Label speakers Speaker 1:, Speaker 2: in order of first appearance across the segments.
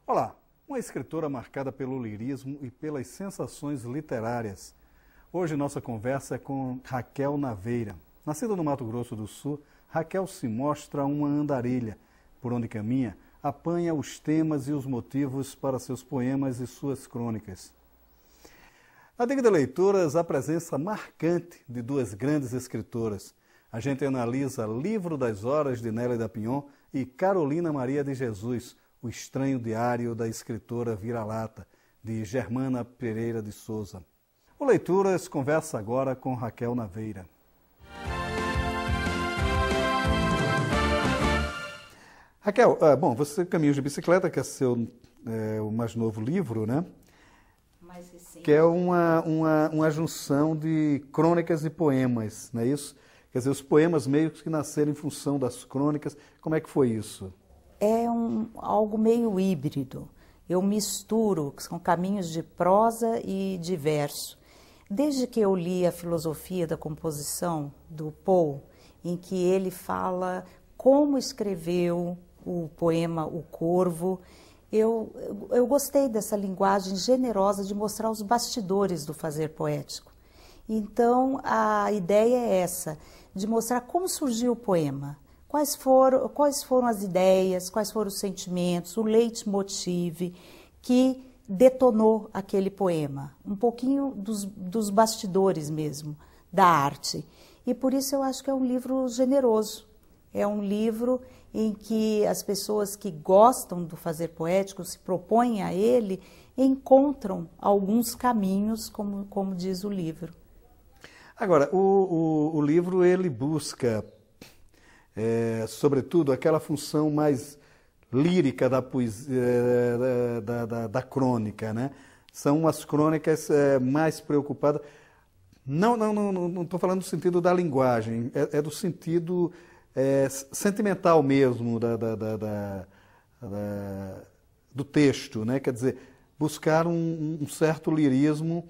Speaker 1: Olá, uma escritora marcada pelo lirismo e pelas sensações literárias. Hoje nossa conversa é com Raquel Naveira. Nascida no Mato Grosso do Sul, Raquel se mostra uma andarilha. Por onde caminha, apanha os temas e os motivos para seus poemas e suas crônicas. A Dica de Leituras, a presença marcante de duas grandes escritoras. A gente analisa Livro das Horas, de Nélida Pinhon, e Carolina Maria de Jesus, O Estranho Diário da Escritora Vira-Lata, de Germana Pereira de Souza. O Leituras conversa agora com Raquel Naveira. Raquel, bom, você Caminhos de Bicicleta, que é o mais novo livro, né?
Speaker 2: Mais recente.
Speaker 1: Que é uma junção de crônicas e poemas, não é isso? Quer dizer, os poemas meio que nasceram em função das crônicas. Como é que foi isso?
Speaker 2: É algo meio híbrido. Eu misturo, são caminhos de prosa e de verso. Desde que eu li a Filosofia da Composição, do Poe, em que ele fala como escreveu o poema O Corvo, eu gostei dessa linguagem generosa de mostrar os bastidores do fazer poético. Então, a ideia é essa, de mostrar como surgiu o poema, quais foram as ideias, quais foram os sentimentos, o leitmotiv que detonou aquele poema, um pouquinho dos bastidores mesmo, da arte. E por isso eu acho que é um livro generoso, é um livro em que as pessoas que gostam do fazer poético, se propõem a ele, encontram alguns caminhos, como diz o livro.
Speaker 1: Agora, o livro ele busca, sobretudo, aquela função mais lírica da poesia, da crônica, né? São as crônicas mais preocupadas. Não estou falando do sentido da linguagem, é do sentido sentimental mesmo do texto, né? Quer dizer, buscar um certo lirismo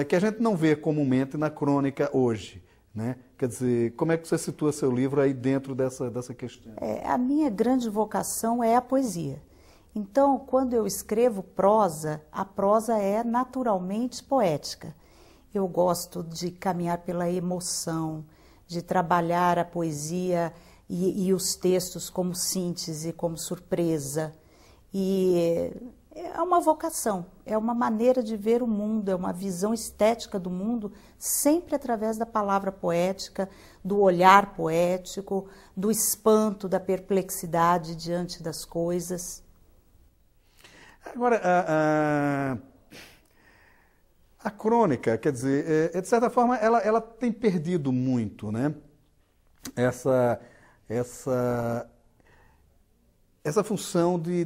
Speaker 1: que a gente não vê comumente na crônica hoje, né? Quer dizer, como é que você situa seu livro aí dentro dessa questão?
Speaker 2: A minha grande vocação é a poesia. Então, quando eu escrevo prosa, a prosa é naturalmente poética. Eu gosto de caminhar pela emoção, de trabalhar a poesia e os textos como síntese, como surpresa. E é uma vocação, é uma maneira de ver o mundo, é uma visão estética do mundo, sempre através da palavra poética, do olhar poético, do espanto, da perplexidade diante das coisas.
Speaker 1: Agora, a crônica, quer dizer, de certa forma, ela tem perdido muito, né? Essa função de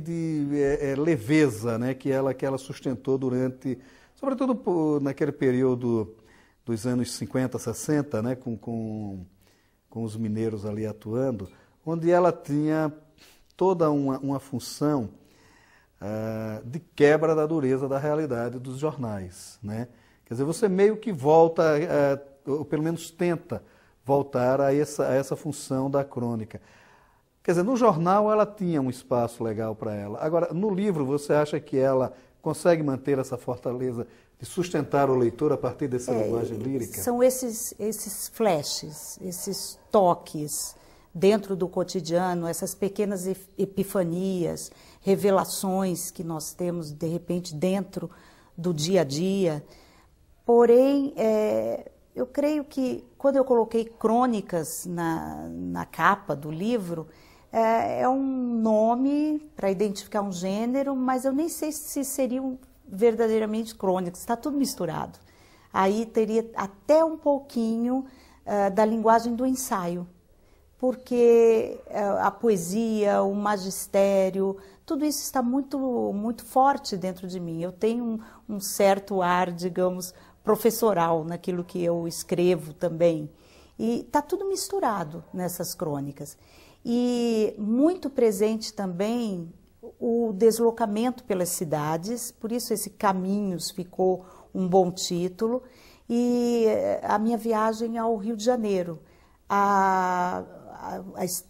Speaker 1: leveza, né, que ela sustentou durante, sobretudo naquele período dos anos 50, 60, né, com os mineiros ali atuando, onde ela tinha toda uma função de quebra da dureza da realidade dos jornais, né? Quer dizer, você meio que volta, ou pelo menos tenta voltar a essa função da crônica. Quer dizer, no jornal ela tinha um espaço legal para ela. Agora, no livro, você acha que ela consegue manter essa fortaleza de sustentar o leitor a partir dessa linguagem lírica?
Speaker 2: São esses flashes, esses toques dentro do cotidiano, essas pequenas epifanias, revelações que nós temos, de repente, dentro do dia a dia. Porém, eu creio que quando eu coloquei crônicas na capa do livro, é um nome para identificar um gênero, mas eu nem sei se seriam verdadeiramente crônicas, está tudo misturado. Aí teria até um pouquinho da linguagem do ensaio, porque a poesia, o magistério, tudo isso está muito, muito forte dentro de mim. Eu tenho um certo ar, digamos, professoral naquilo que eu escrevo também. E está tudo misturado nessas crônicas. E muito presente também o deslocamento pelas cidades, por isso esse Caminhos ficou um bom título, e a minha viagem ao Rio de Janeiro,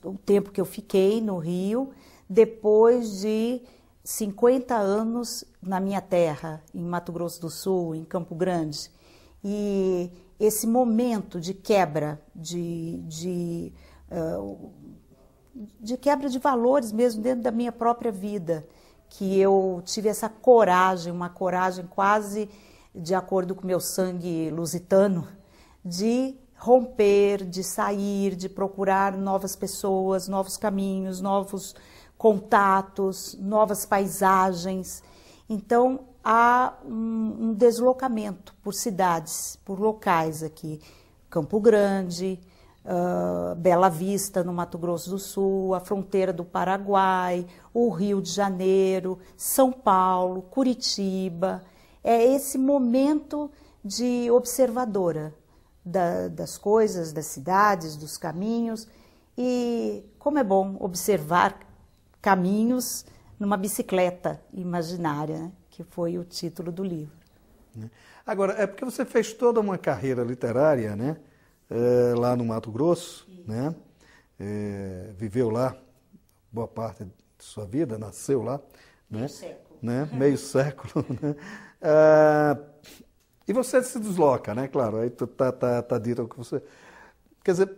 Speaker 2: o tempo que eu fiquei no Rio, depois de 50 anos na minha terra, em Mato Grosso do Sul, em Campo Grande, e esse momento de quebra, de quebra de valores mesmo dentro da minha própria vida, que eu tive essa coragem, uma coragem quase de acordo com meu sangue lusitano, de romper, de sair, de procurar novas pessoas, novos caminhos, novos contatos, novas paisagens. Então, há um deslocamento por cidades, por locais aqui. Campo Grande, Bela Vista, no Mato Grosso do Sul, a fronteira do Paraguai, o Rio de Janeiro, São Paulo, Curitiba. É esse momento de observadora das coisas, das cidades, dos caminhos. E como é bom observar caminhos numa bicicleta imaginária, né? Que foi o título do livro.
Speaker 1: Agora, é porque você fez toda uma carreira literária, né? Lá no Mato Grosso, né? Viveu lá boa parte de sua vida, nasceu lá, né?
Speaker 2: Meio século.
Speaker 1: Né? Meio século, né? E você se desloca, né? Claro, aí tá dito o que você... Quer dizer,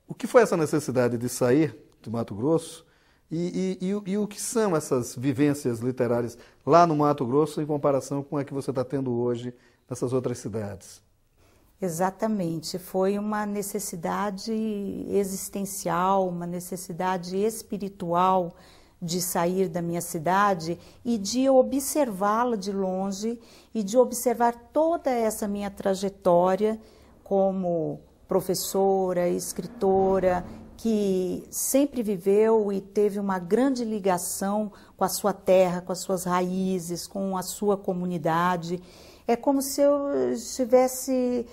Speaker 1: o que foi essa necessidade de sair do Mato Grosso e o que são essas vivências literárias lá no Mato Grosso em comparação com a que você está tendo hoje nessas outras cidades?
Speaker 2: Exatamente, foi uma necessidade existencial, uma necessidade espiritual de sair da minha cidade e de observá-la de longe e de observar toda essa minha trajetória como professora, escritora, que sempre viveu e teve uma grande ligação com a sua terra, com as suas raízes, com a sua comunidade. É como se eu estivesse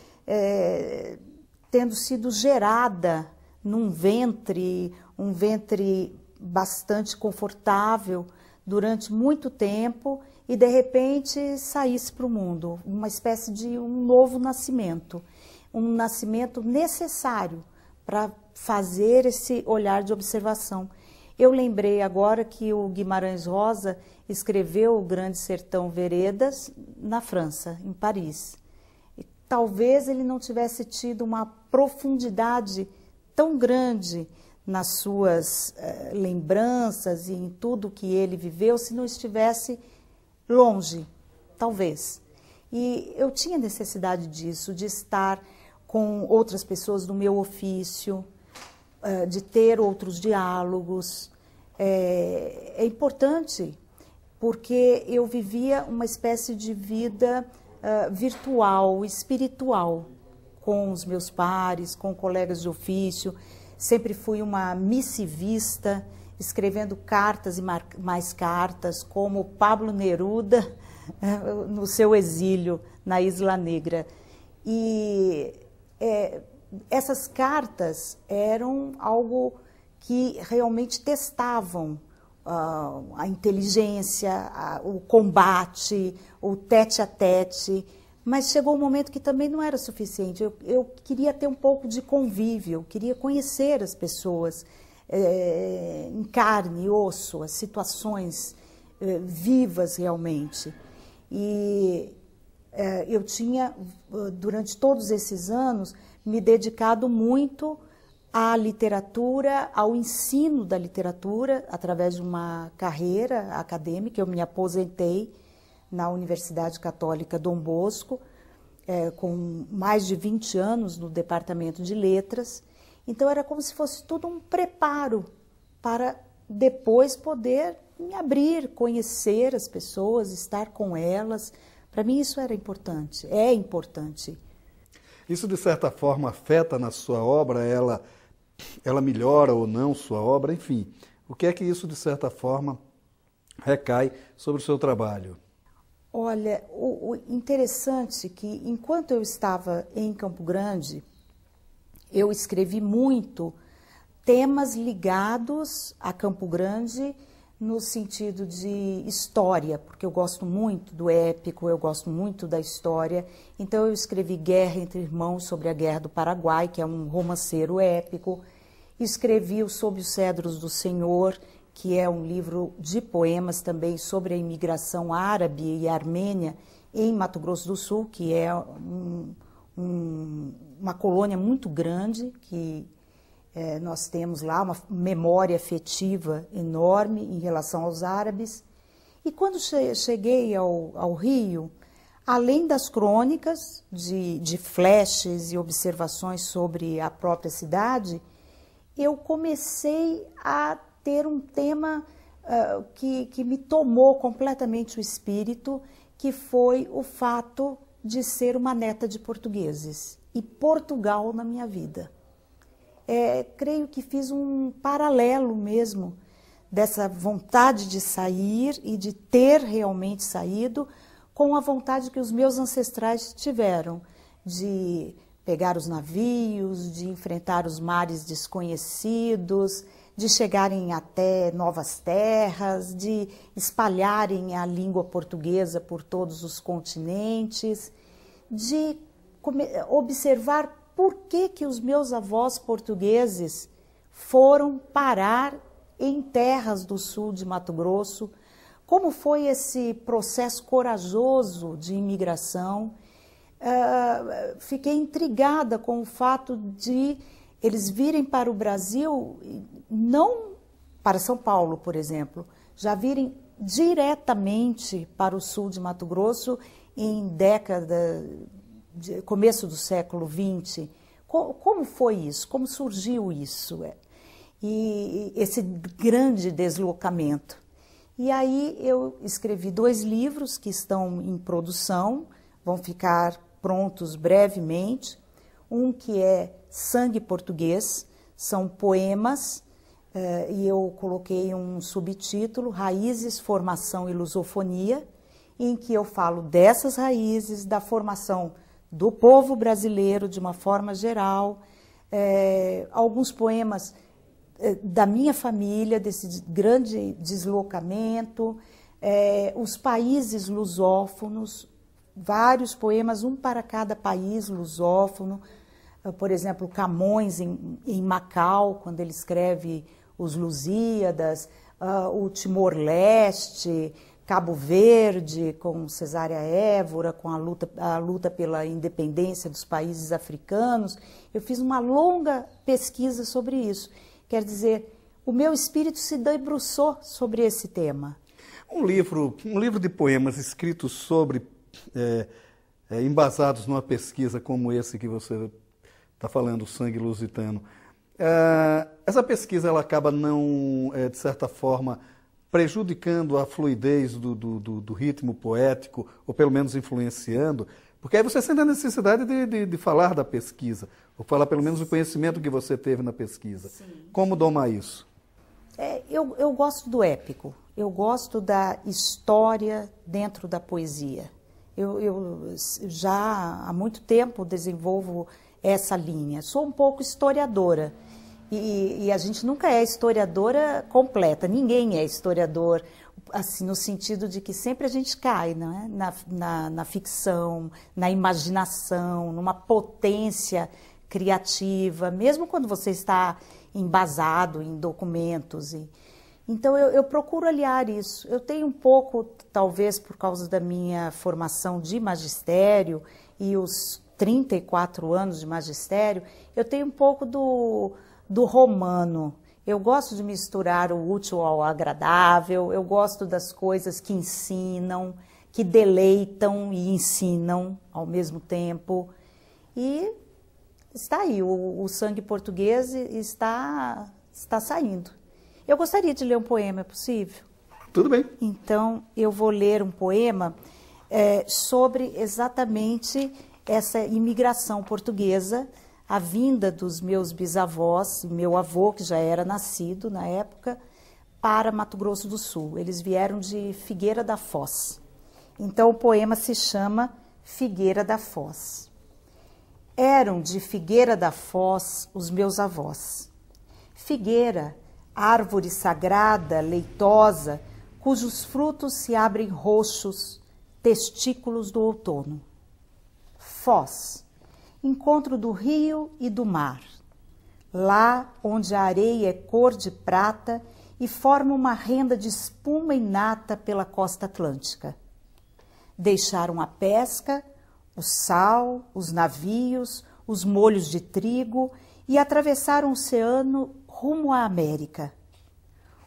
Speaker 2: tendo sido gerada num ventre, um ventre bastante confortável durante muito tempo e de repente saísse para o mundo, uma espécie de um novo nascimento, um nascimento necessário para fazer esse olhar de observação. Eu lembrei agora que o Guimarães Rosa escreveu O Grande Sertão Veredas na França, em Paris. E talvez ele não tivesse tido uma profundidade tão grande nas suas lembranças e em tudo que ele viveu, se não estivesse longe, talvez. E eu tinha necessidade disso, de estar com outras pessoas do meu ofício, de ter outros diálogos. É importante, porque eu vivia uma espécie de vida virtual, espiritual, com os meus pares, com colegas de ofício. Sempre fui uma missivista, escrevendo cartas e mais cartas, como Pablo Neruda no seu exílio na Isla Negra. E essas cartas eram algo que realmente testavam a inteligência, o combate, o tete-a-tete, mas chegou um momento que também não era suficiente. Eu queria ter um pouco de convívio, eu queria conhecer as pessoas em carne e osso, as situações vivas realmente. E eu tinha, durante todos esses anos, me dedicado muito à literatura, ao ensino da literatura, através de uma carreira acadêmica. Eu me aposentei na Universidade Católica Dom Bosco, com mais de 20 anos no Departamento de Letras. Então era como se fosse tudo um preparo para depois poder me abrir, conhecer as pessoas, estar com elas. Para mim isso era importante, é importante.
Speaker 1: Isso de certa forma afeta na sua obra, ela melhora ou não sua obra, enfim. O que é que isso de certa forma recai sobre o seu trabalho?
Speaker 2: Olha, o interessante é que enquanto eu estava em Campo Grande, eu escrevi muito temas ligados a Campo Grande no sentido de história, porque eu gosto muito do épico, eu gosto muito da história. Então eu escrevi Guerra entre Irmãos, sobre a Guerra do Paraguai, que é um romanceiro épico. Escrevi o Sob os Cedros do Senhor, que é um livro de poemas também sobre a imigração árabe e armênia em Mato Grosso do Sul, que é uma colônia muito grande, que nós temos lá uma memória afetiva enorme em relação aos árabes. E quando cheguei ao Rio, além das crônicas de flashes e observações sobre a própria cidade, eu comecei a ter um tema que me tomou completamente o espírito, que foi o fato de ser uma neta de portugueses e Portugal na minha vida. Creio que fiz um paralelo mesmo dessa vontade de sair e de ter realmente saído com a vontade que os meus ancestrais tiveram de pegar os navios, de enfrentar os mares desconhecidos, de chegarem até novas terras, de espalharem a língua portuguesa por todos os continentes, de observar por que os meus avós portugueses foram parar em terras do sul de Mato Grosso, como foi esse processo corajoso de imigração. Fiquei intrigada com o fato de eles virem para o Brasil, não para São Paulo, por exemplo, já virem diretamente para o sul de Mato Grosso em começo do século XX. Como foi isso? Como surgiu isso? E esse grande deslocamento. E aí eu escrevi 2 livros que estão em produção, vão ficar prontos brevemente. Um que é Sangue Português, são poemas, e eu coloquei um subtítulo, Raízes, Formação e Lusofonia, em que eu falo dessas raízes, da formação do povo brasileiro de uma forma geral, alguns poemas da minha família, desse grande deslocamento, os países lusófonos, vários poemas, um para cada país lusófono. Por exemplo, Camões em Macau, quando ele escreve os Lusíadas, o Timor-Leste, Cabo Verde, com Cesária Évora, com a luta pela independência dos países africanos. Eu fiz uma longa pesquisa sobre isso. Quer dizer, o meu espírito se debruçou sobre esse tema.
Speaker 1: Um livro de poemas escritos sobre, embasados numa pesquisa como esse que você está falando, o Sangue Lusitano. Essa pesquisa ela acaba não, de certa forma, prejudicando a fluidez do ritmo poético, ou pelo menos influenciando, porque aí você sente a necessidade de falar da pesquisa, ou falar pelo menos o conhecimento que você teve na pesquisa. Sim. Como domar isso?
Speaker 2: Eu gosto do épico, eu gosto da história dentro da poesia. Eu já há muito tempo desenvolvo essa linha. Sou um pouco historiadora. E a gente nunca é historiadora completa, ninguém é historiador, assim, no sentido de que sempre a gente cai, não é? na ficção, na imaginação, numa potência criativa, mesmo quando você está embasado em documentos. Então eu procuro aliar isso. Eu tenho um pouco, talvez por causa da minha formação de magistério e os 34 anos de magistério, eu tenho um pouco do romano. Eu gosto de misturar o útil ao agradável, eu gosto das coisas que ensinam, que deleitam e ensinam ao mesmo tempo. E está aí, o Sangue Português está saindo. Eu gostaria de ler um poema, é possível?
Speaker 1: Tudo bem.
Speaker 2: Então, eu vou ler um poema sobre exatamente essa imigração portuguesa, a vinda dos meus bisavós, meu avô, que já era nascido na época, para Mato Grosso do Sul. Eles vieram de Figueira da Foz. Então o poema se chama Figueira da Foz. Eram de Figueira da Foz os meus avós. Figueira, árvore sagrada, leitosa, cujos frutos se abrem roxos, testículos do outono. Foz, encontro do rio e do mar. Lá onde a areia é cor de prata e forma uma renda de espuma e nata pela costa atlântica. Deixaram a pesca, o sal, os navios, os molhos de trigo e atravessaram o oceano rumo à América.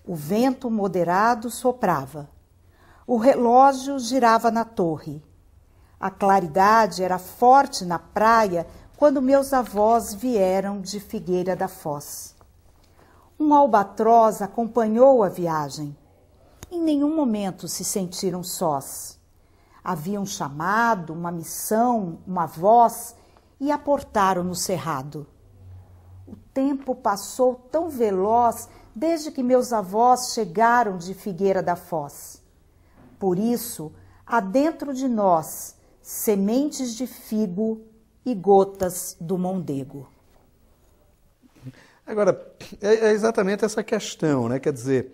Speaker 2: O vento moderado soprava. O relógio girava na torre. A claridade era forte na praia quando meus avós vieram de Figueira da Foz. Um albatroz acompanhou a viagem. Em nenhum momento se sentiram sós. Havia um chamado, uma missão, uma voz e aportaram no cerrado. O tempo passou tão veloz desde que meus avós chegaram de Figueira da Foz. Por isso, há dentro de nós sementes de figo e gotas do mondego.
Speaker 1: Agora, é exatamente essa questão, né? Quer dizer,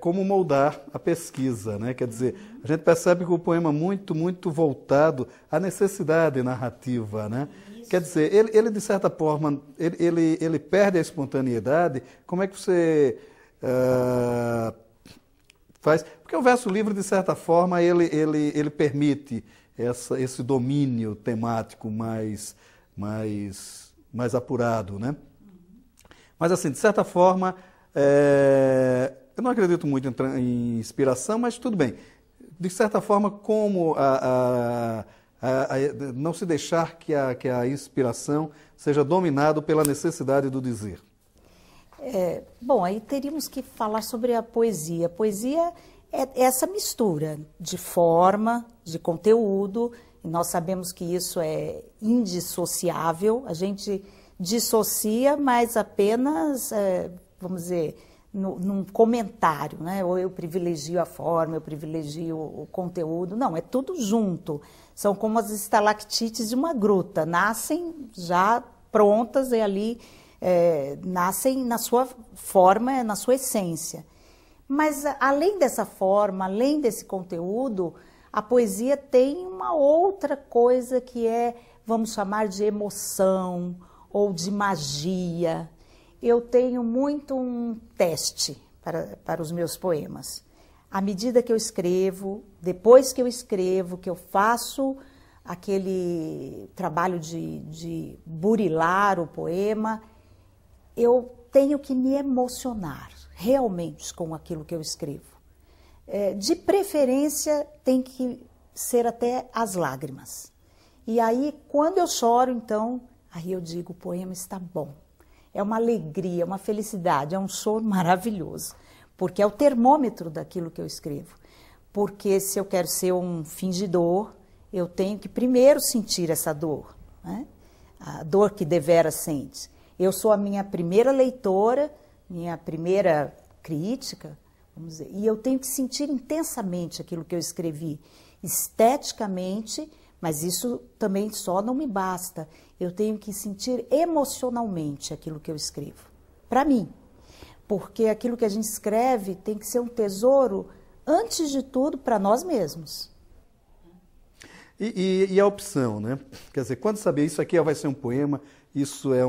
Speaker 1: como moldar a pesquisa, né? Quer dizer, a gente percebe que o poema é muito voltado à necessidade narrativa, né? Isso. Quer dizer, ele de certa forma, ele perde a espontaneidade. Como é que você faz? Porque o verso livre, de certa forma, ele permite esse domínio temático mais apurado, né? Mas, assim, de certa forma, eu não acredito muito em inspiração, mas tudo bem. De certa forma, como não se deixar que a inspiração seja dominada pela necessidade do dizer?
Speaker 2: Bom, aí teríamos que falar sobre a poesia. A poesia é essa mistura de forma, de conteúdo, e nós sabemos que isso é indissociável. A gente dissocia, mas apenas, vamos dizer, num comentário, né? Ou eu privilegio a forma, eu privilegio o conteúdo. Não, é tudo junto. São como as estalactites de uma gruta, nascem já prontas e ali nascem na sua forma, na sua essência. Mas além dessa forma, além desse conteúdo, a poesia tem uma outra coisa que vamos chamar de emoção ou de magia. Eu tenho muito um teste para os meus poemas. À medida que eu escrevo, depois que eu escrevo, que eu faço aquele trabalho de burilar o poema, eu tenho que me emocionar realmente com aquilo que eu escrevo. De preferência, tem que ser até as lágrimas. E aí, quando eu choro, então, aí eu digo, o poema está bom. É uma alegria, uma felicidade, é um choro maravilhoso, porque é o termômetro daquilo que eu escrevo. Porque se eu quero ser um fingidor, eu tenho que primeiro sentir essa dor, né? A dor que devera sente. Eu sou a minha primeira leitora, minha primeira crítica, vamos dizer, e eu tenho que sentir intensamente aquilo que eu escrevi, esteticamente, mas isso também só não me basta. Eu tenho que sentir emocionalmente aquilo que eu escrevo, para mim. Porque aquilo que a gente escreve tem que ser um tesouro, antes de tudo, para nós mesmos.
Speaker 1: E a opção, né? Quer dizer, quando saber isso aqui vai ser um poema, isso é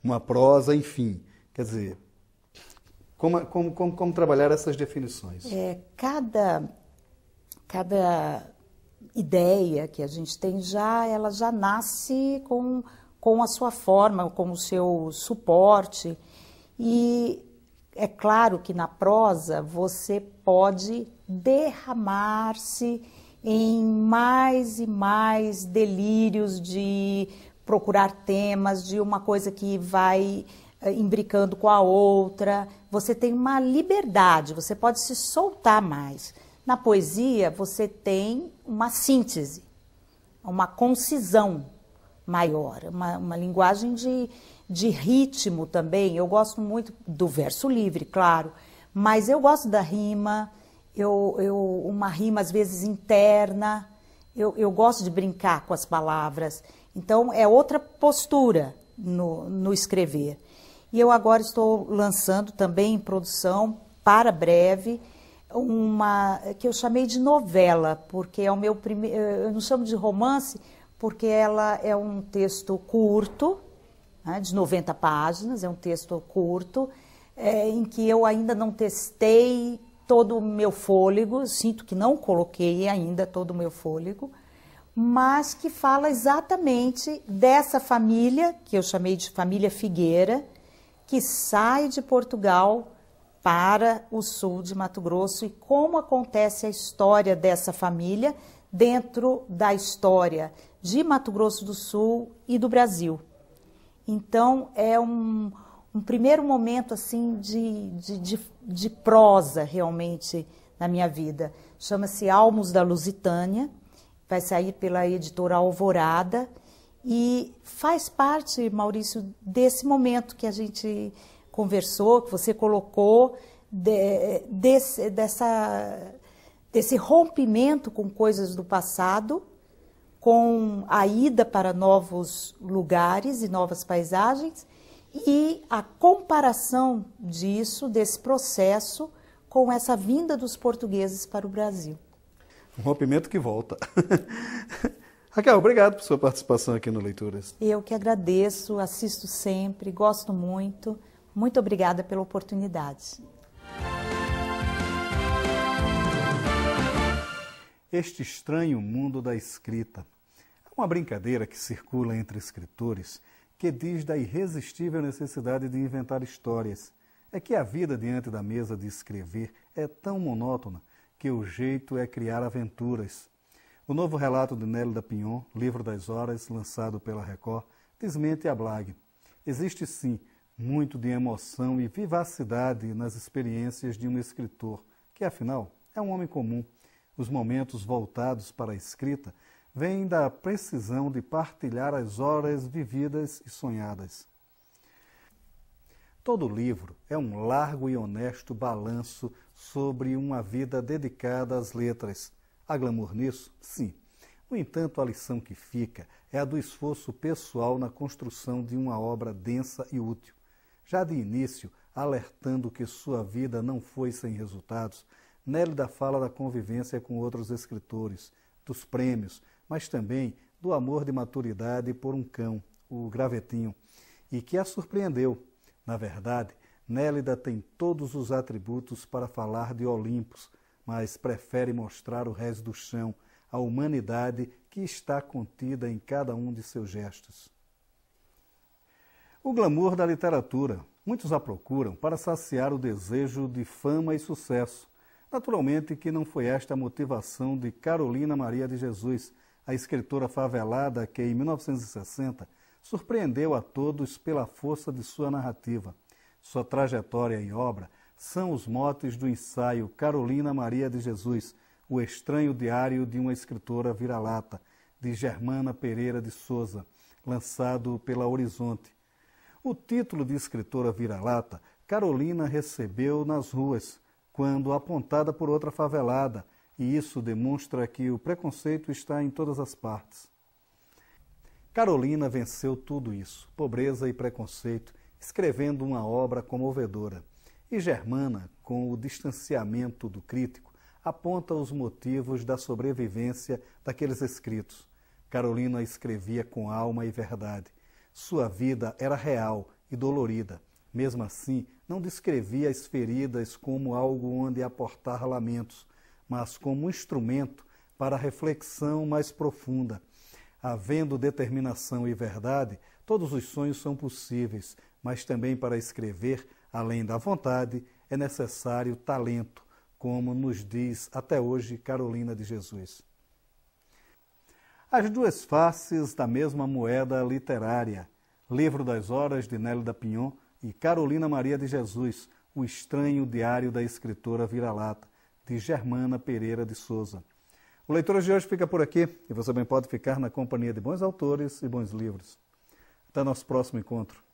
Speaker 1: uma prosa, enfim. Quer dizer, como trabalhar essas definições?
Speaker 2: Cada ideia que a gente tem ela já nasce com a sua forma, com o seu suporte. E é claro que na prosa você pode derramar-se em mais e mais delírios de procurar temas, de uma coisa que vai imbricando com a outra. Você tem uma liberdade, você pode se soltar mais. Na poesia, você tem uma síntese, uma concisão maior, uma linguagem de ritmo também. Eu gosto muito do verso livre, claro, mas eu gosto da rima, uma rima às vezes interna, eu gosto de brincar com as palavras. Então, é outra postura no escrever. E eu agora estou lançando também em produção, para breve, uma que eu chamei de novela, porque é o meu primeiro, eu não chamo de romance, porque ela é um texto curto, né, de 90 páginas, é um texto curto, em que eu ainda não testei todo o meu fôlego, sinto que não coloquei ainda todo o meu fôlego, mas que fala exatamente dessa família, que eu chamei de família Figueira, que sai de Portugal para o sul de Mato Grosso e como acontece a história dessa família dentro da história de Mato Grosso do Sul e do Brasil. Então, é um primeiro momento assim de prosa realmente na minha vida. Chama-se Almos da Lusitânia, vai sair pela editora Alvorada e faz parte, Maurício, desse momento que a gente conversou, que você colocou, desse rompimento com coisas do passado, com a ida para novos lugares e novas paisagens e a comparação disso, desse processo, com essa vinda dos portugueses para o Brasil.
Speaker 1: Um rompimento que volta. Raquel, obrigado por sua participação aqui no Leituras.
Speaker 2: Eu que agradeço, assisto sempre, gosto muito. Muito obrigada pela oportunidade.
Speaker 1: Este estranho mundo da escrita. É uma brincadeira que circula entre escritores que diz da irresistível necessidade de inventar histórias. É que a vida diante da mesa de escrever é tão monótona que o jeito é criar aventuras. O novo relato de Nélida Pinhon, Livro das Horas, lançado pela Record, desmente a blague. Existe sim muito de emoção e vivacidade nas experiências de um escritor, que afinal é um homem comum. Os momentos voltados para a escrita vêm da precisão de partilhar as horas vividas e sonhadas. Todo livro é um largo e honesto balanço sobre uma vida dedicada às letras. Há glamour nisso? Sim. No entanto, a lição que fica é a do esforço pessoal na construção de uma obra densa e útil. Já de início, alertando que sua vida não foi sem resultados, Nélida fala da convivência com outros escritores, dos prêmios, mas também do amor de maturidade por um cão, o Gravetinho, e que a surpreendeu. Na verdade, Nélida tem todos os atributos para falar de Olimpos, mas prefere mostrar o resto do chão, a humanidade que está contida em cada um de seus gestos. O glamour da literatura. Muitos a procuram para saciar o desejo de fama e sucesso. Naturalmente que não foi esta a motivação de Carolina Maria de Jesus, a escritora favelada que, em 1960, surpreendeu a todos pela força de sua narrativa. Sua trajetória e obra são os motes do ensaio Carolina Maria de Jesus, o estranho diário de uma escritora vira-lata, de Germana Pereira de Souza, lançado pela Horizonte. O título de escritora vira-lata, Carolina recebeu nas ruas, quando apontada por outra favelada, e isso demonstra que o preconceito está em todas as partes. Carolina venceu tudo isso, pobreza e preconceito, escrevendo uma obra comovedora. E Germana, com o distanciamento do crítico, aponta os motivos da sobrevivência daqueles escritos. Carolina escrevia com alma e verdade. Sua vida era real e dolorida. Mesmo assim, não descrevia as feridas como algo onde aportar lamentos, mas como um instrumento para a reflexão mais profunda. Havendo determinação e verdade, todos os sonhos são possíveis, mas também para escrever, além da vontade, é necessário talento, como nos diz até hoje Carolina de Jesus. As duas faces da mesma moeda literária. Livro das Horas, de Nélida Pinhon, e Carolina Maria de Jesus, o estranho diário da escritora vira-lata, de Germana Pereira de Souza. O Leituras de hoje fica por aqui e você também pode ficar na companhia de bons autores e bons livros. Até nosso próximo encontro.